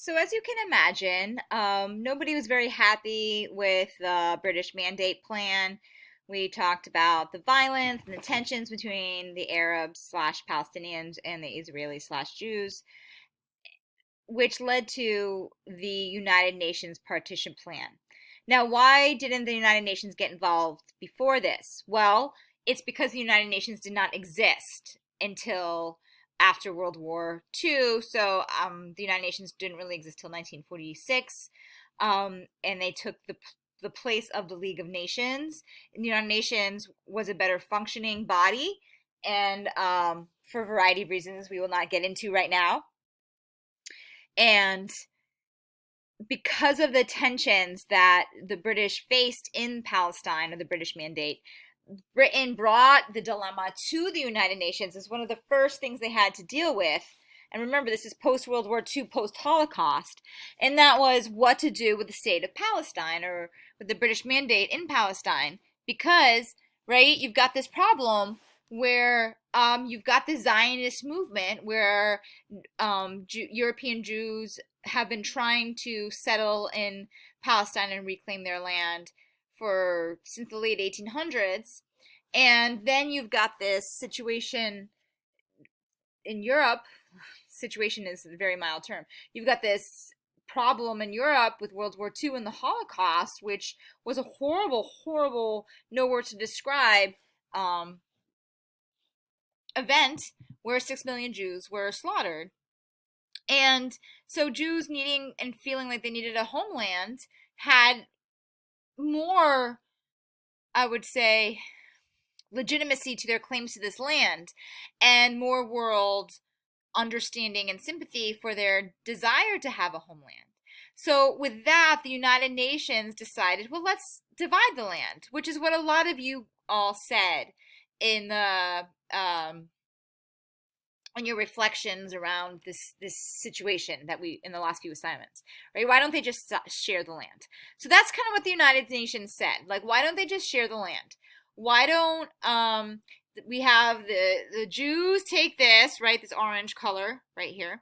So as you can imagine, nobody was very happy with the British Mandate Plan. We talked about the violence and the tensions between the Arabs slash Palestinians and the Israelis slash Jews, which led to the United Nations Partition Plan. Now, why didn't the United Nations get involved before this? Well, it's because the United Nations did not exist until after World War II. So the United Nations didn't really exist till 1946, and they took the place of the League of Nations. And the United Nations was a better functioning body, and for a variety of reasons we will not get into right now. And because of the tensions that the British faced in Palestine, or the British Mandate, Britain brought the dilemma to the United Nations as one of the first things they had to deal with. And remember, this is post World War II, post Holocaust, and that was what to do with the state of Palestine, or with the British Mandate in Palestine. Because, right, you've got this problem where you've got the Zionist movement where European Jews have been trying to settle in Palestine and reclaim their land for since the late 1800s. And then you've got this situation in Europe. Situation is a very mild term. You've got this problem in Europe with World War II and the Holocaust, which was a horrible, horrible, no word to describe event where 6 million Jews were slaughtered. And so Jews needing and feeling like they needed a homeland had more, I would say, legitimacy to their claims to this land, and more world understanding and sympathy for their desire to have a homeland. So with that, the United Nations decided, well, let's divide the land, which is what a lot of you all said in the on your reflections around this situation that we in the last few assignments, right? Why don't they just share the land? So that's kind of what the United Nations said. Like, why don't they just share the land? Why don't we have the Jews take this, right? This orange color right here,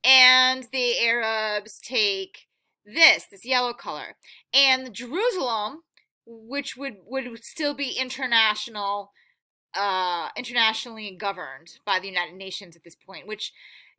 and the Arabs take this yellow color, and Jerusalem, which would still be internationally governed by the United Nations at this point, which,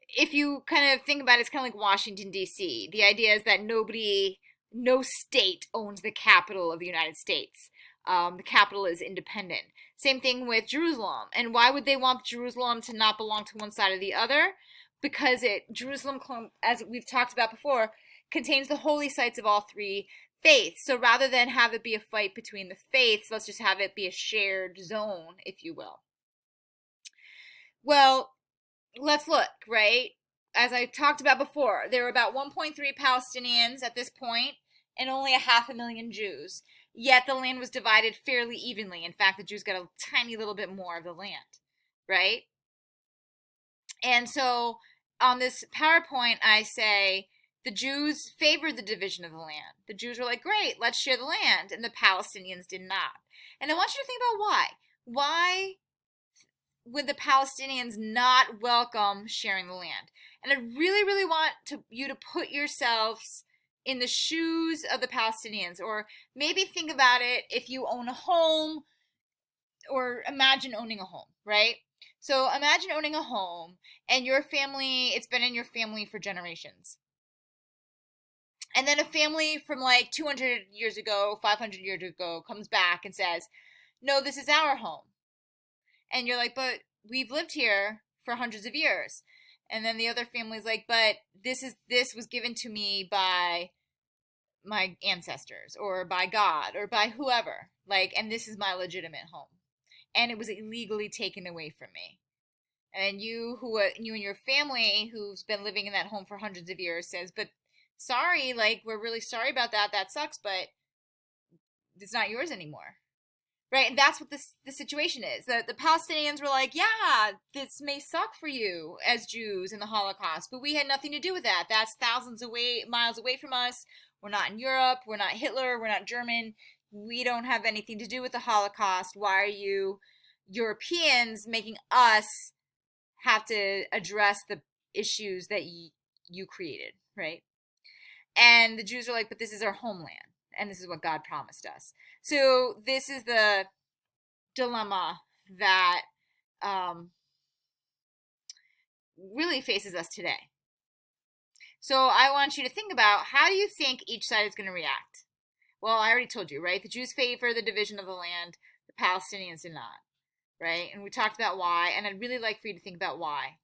if you kind of think about it, it's kind of like Washington, D.C. The idea is that no state owns the capital of the United States. The capital is independent. Same thing with Jerusalem. And why would they want Jerusalem to not belong to one side or the other? Because Jerusalem, as we've talked about before, contains the holy sites of all three faiths. So rather than have it be a fight between the faiths, let's just have it be a shared zone, if you will. Well, let's look, right? As I talked about before, there were about 1.3 Palestinians at this point and only 500,000 Jews. Yet the land was divided fairly evenly. In fact, the Jews got a tiny little bit more of the land, right? And so on this PowerPoint, I say the Jews favored the division of the land. The Jews were like, great, let's share the land. And the Palestinians did not. And I want you to think about why. Why would the Palestinians not welcome sharing the land? And I really, really want you to put yourselves in the shoes of the Palestinians, or maybe think about it if you own a home, or imagine owning a home, right? So imagine owning a home and your family, it's been in your family for generations. And then a family from like 200 years ago, 500 years ago comes back and says, no, this is our home. And you're like, but we've lived here for hundreds of years. And then the other family's like, but this was given to me by my ancestors, or by God, or by whoever, like, and this is my legitimate home, and it was illegally taken away from me. And you and your family who's been living in that home for hundreds of years says, but sorry, like, we're really sorry about that, that sucks, but it's not yours anymore, right? And that's what the situation is. The Palestinians were like, yeah, this may suck for you as Jews in the Holocaust, but we had nothing to do with that. That's thousands miles away from us. We're not in Europe. We're not Hitler. We're not German. We don't have anything to do with the Holocaust. Why are you Europeans making us have to address the issues that you created, right? And the Jews are like, but this is our homeland, and this is what God promised us. So this is the dilemma that really faces us today. So I want you to think about, how do you think each side is going to react? Well, I already told you, right? The Jews favor the division of the land. The Palestinians did not, right? And we talked about why, and I'd really like for you to think about why.